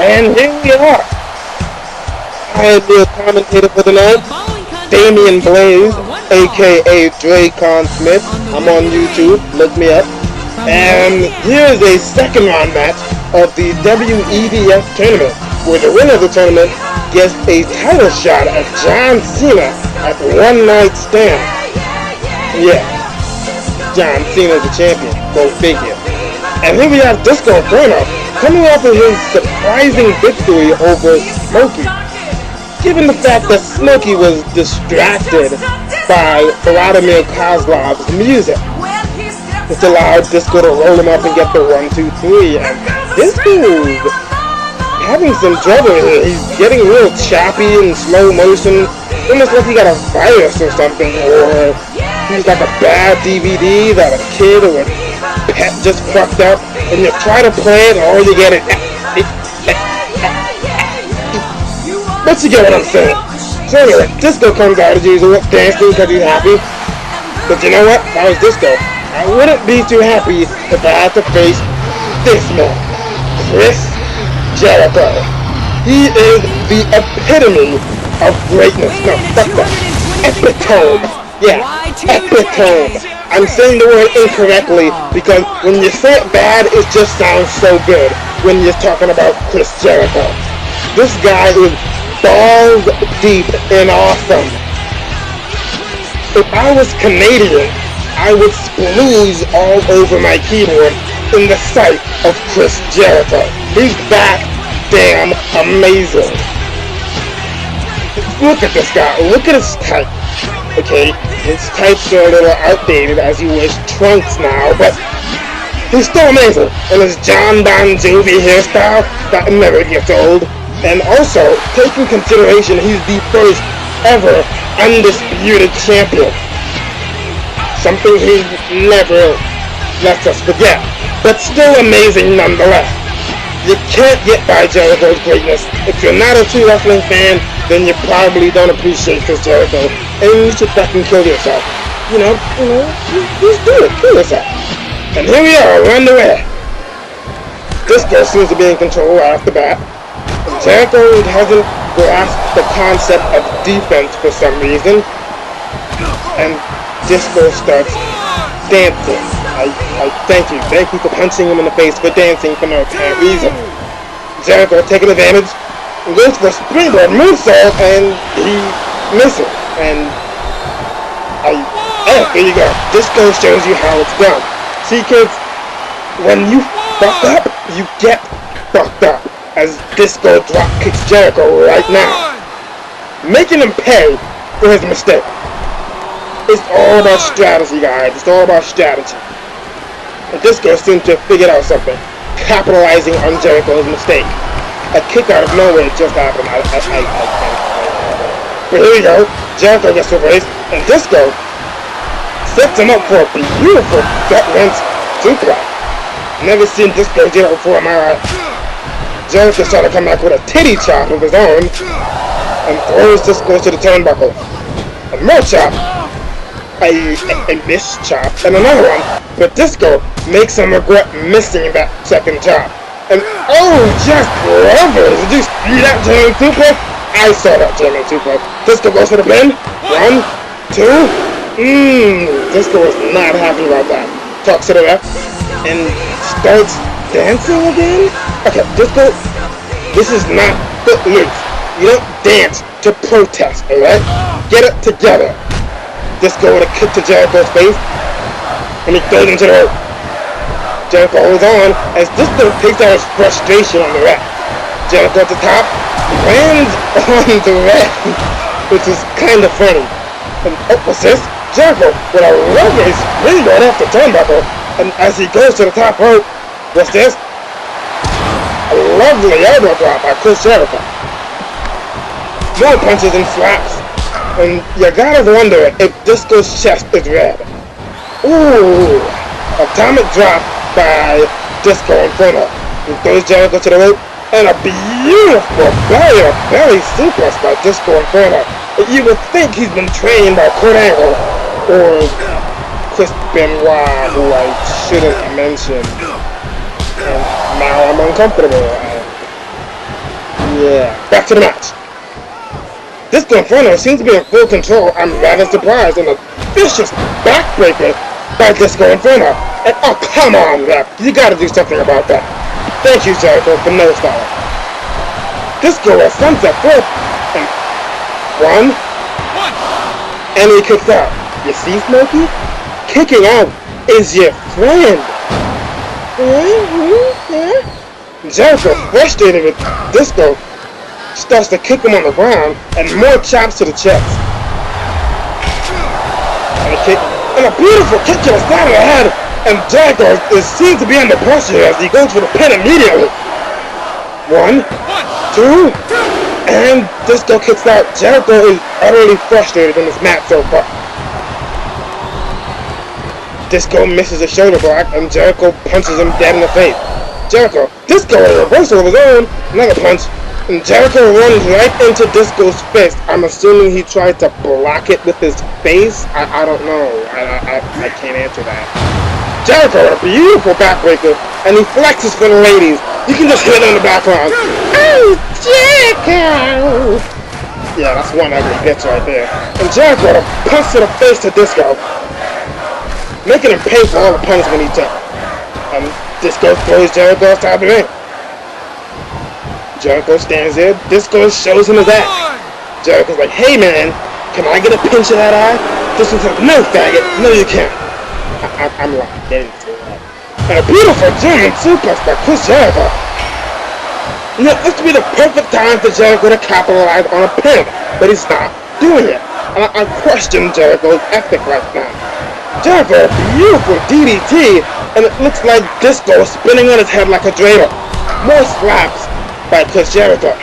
And here we are. I am your commentator for the night, Damian Blaze, aka Dracon Smith. I'm on YouTube, look me up. And here is a second round match of the WEDF tournament, where the winner of the tournament gets a title shot at John Cena at One Night Stand. Yeah, John Cena's the champion, go figure. And here we have Disco Inferno coming off of his surprising victory over Smokey. Given the fact that Smokey was distracted by Vladimir Kozlov's music, which allowed Disco to roll him up and get the 1, 2, 3. And Disco's having some trouble here. He's getting real choppy in slow motion, almost like he got a virus or something, or he's like a bad DVD that a kid or a pet just fucked up, and you try to play it, and all you get is but you get what I'm saying. So anyway, Disco comes out as usual, dancing because he's happy. But you know what? If I was Disco, I wouldn't be too happy if I had to face this man, Chris Jericho. He is the epitome of greatness. No, fuck that. Epitome. Yeah, epitome. I'm saying the word incorrectly because when you say it bad, it just sounds so good when you're talking about Chris Jericho. This guy is balls deep and awesome. If I was Canadian, I would splooge all over my keyboard in the sight of Chris Jericho. He's that damn amazing. Look at this guy. Look at his type. Okay, his types are a little outdated as he wears trunks now, but he's still amazing. And his John Bon Jovi hairstyle that never gets old. And also, taking consideration he's the first ever undisputed champion. Something he never lets us forget, but still amazing nonetheless. You can't get by Jericho's greatness. If you're not a true wrestling fan, then you probably don't appreciate Chris Jericho, and you should fucking kill yourself. Just do it, kill yourself. And here we are, we're underway. This guy seems to be in control right off the bat. Jericho hasn't grasped the concept of defense for some reason, and Disco starts dancing. I thank you for punching him in the face for dancing for no apparent reason. Jericho taking advantage, goes for a springboard moonsault, and he misses. And here you go. Disco shows you how it's done. See, kids, when you fuck up, you get fucked up. As Disco drop kicks Jericho right now, making him pay for his mistake. It's all about strategy, guys. It's all about strategy. And Disco seems to have figured out something, capitalizing on Jericho's mistake. A kick out of nowhere just happened. But here we go. Jericho gets reversed, and Disco sets him up for a beautiful gut-wrench suplex. Never seen Disco do it before, am I right? Jericho's trying to come back with a titty chop of his own and throws Disco to the turnbuckle. And more chop. A miss chop. And another one. But Disco makes him regret missing that second chop. And just lovers! Did you see that German suplex? I saw that German suplex. Disco goes for the pin. 1, 2. Disco was not happy about that. Talks to the ref and starts dancing again? Okay, Disco, this is not footloose. You don't dance to protest, alright? Get it together. Disco with a kick to Jericho's face, and he goes into the rope. Jericho holds on as Disco takes out his frustration on the ref. Jericho at the top lands on the ref, which is kind of funny. And what's this? Jericho with a lovely springboard off the turnbuckle, and as he goes to the top rope, what's this? A lovely elbow drop by Chris Jericho. More punches and slaps. And you gotta wonder if Disco's chest is red. Ooh! Atomic drop by Disco Inferno. He throws Jericho to the rope. And a beautiful belly suplex by Disco Inferno. You would think he's been trained by Kurt Angle or Chris Benoit, who I shouldn't mention. And now I'm uncomfortable. back to the match. Disco Inferno seems to be in full control. I'm rather surprised, and a vicious backbreaker by Disco Inferno. And oh, come on, ref. You gotta do something about that. Thank you, Jericho, for no style. Disco has sunset flip. And one. And he kicks out. You see, Smokey? Kicking out is your friend. Jericho, frustrated with Disco, starts to kick him on the ground, and more chops to the chest. And a kick, and a beautiful kick to the side of the head, and Jericho seems to be under pressure as he goes for the pin immediately. One, two, and Disco kicks out. Jericho is utterly frustrated in this match so far. Disco misses a shoulder block, and Jericho punches him dead in the face. Jericho, Disco in a reversal of his own, another punch, and Jericho runs right into Disco's fist. I'm assuming he tried to block it with his face. I don't know. I can't answer that. Jericho with a beautiful backbreaker, and he flexes for the ladies. You can just hear it in the background. Oh, Jericho! Yeah, that's one ugly bitch right there. And Jericho with a punch to the face to Disco, making him pay for all the punishment he took. Disco throws Jericho outside the ring. Jericho stands there. Disco shows him his ass. Jericho's like, hey man, can I get a pinch of that eye? Disco's like, no faggot, no you can't. I'm lying, they didn't say that. And a beautiful German suplex by Chris Jericho. You know, this would be the perfect time for Jericho to capitalize on a pin, but he's not doing it. And I question Jericho's ethic right now. Jericho, beautiful DDT, and it looks like Disco spinning on his head like a dreidel. More slaps by Chris Jericho.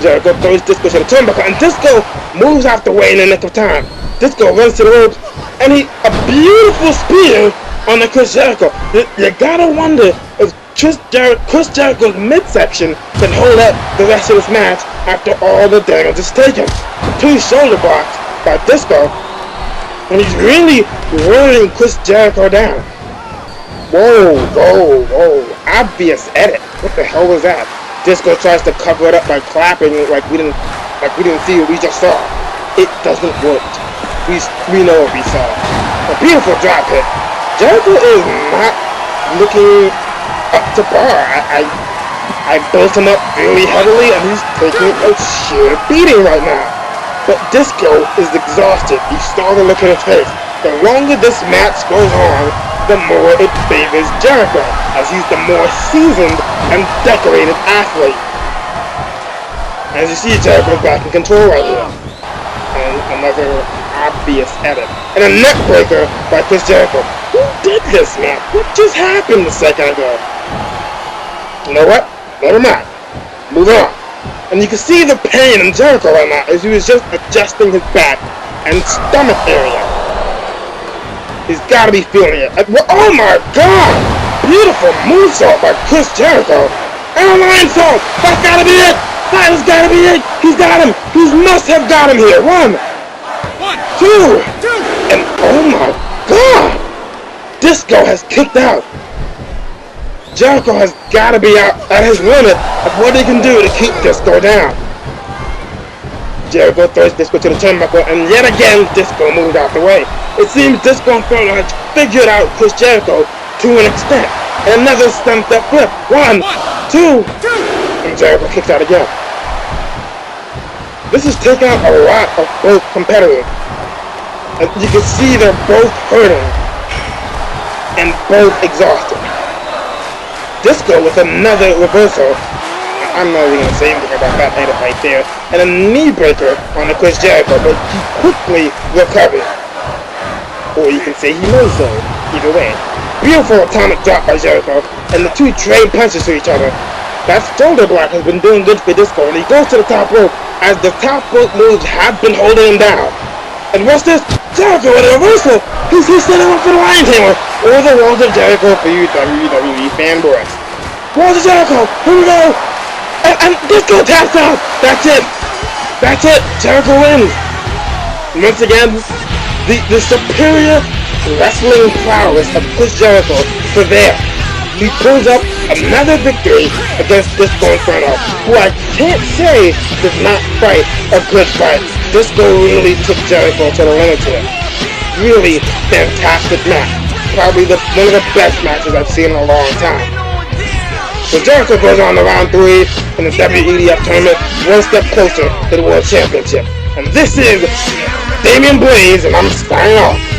Jericho throws Disco to the turnbuckle, and Disco moves out the way in the nick of time. Disco runs to the ropes, and a beautiful spear on the Chris Jericho. You gotta wonder if Chris Jericho's midsection can hold up the rest of this match after all the damage is taken. 2 shoulder blocks by Disco, and he's really wearing Chris Jericho down. Whoa, whoa, whoa. Obvious edit. What the hell was that? Disco tries to cover it up by clapping like we didn't see what we just saw. It doesn't work. We know what we saw. A beautiful drop hit. Jericho is not looking up to par. I built him up really heavily, and he's taking a sheer beating right now. But Disco is exhausted. He's starting to look at his face. The longer this match goes on, the more it favors Jericho, as he's the more seasoned and decorated athlete. As you see, Jericho's back in control right here. And another obvious edit. And a neck breaker by Chris Jericho. Who did this, man? What just happened a second ago? You know what? Never mind. Move on. And you can see the pain in Jericho right now as he was just adjusting his back and stomach area. He's got to be feeling it. Oh my God! Beautiful moonsault by Chris Jericho. And a line salt. That's got to be it. That has got to be it. He's got him. He must have got him here. 1, 2. And oh my God! Disco has kicked out. Jericho has got to be out at his limit of what he can do to keep Disco down. Jericho throws Disco to the turnbuckle, and yet again, Disco moves out the way. It seems Disco Inferno has figured out Chris Jericho to an extent. And another stunt that flip. 1, 2, and Jericho kicks out again. This is taking out a lot of both competitors. And you can see they're both hurting and both exhausted. Disco with another reversal. I'm not even going to say anything about that edit right there. And a knee breaker on the Chris Jericho, but he quickly recovered. Or you can say he knows so. Either way. Beautiful atomic drop by Jericho, and the 2 trade punches to each other. That shoulder block has been doing good for Disco, and he goes to the top rope, as the top rope moves have been holding him down. And what's this? Jericho with a reversal! He's setting up for the Lion Tamer! Or the Walls of Jericho for you WWE fanboys. Walls of Jericho! Here we go! And Disco taps out! That's it! That's it! Jericho wins! Once again, the superior wrestling prowess of Chris Jericho prevails. he pulls up another victory against Disco Inferno, who I can't say does not fight a good fight. Disco really took Jericho to the limit here. Really fantastic match. Probably one of the best matches I've seen in a long time. So Jericho goes on to round 3 in the WEDF tournament, one step closer to the World Championship. And this is Damian Blaze, and I'm signing off.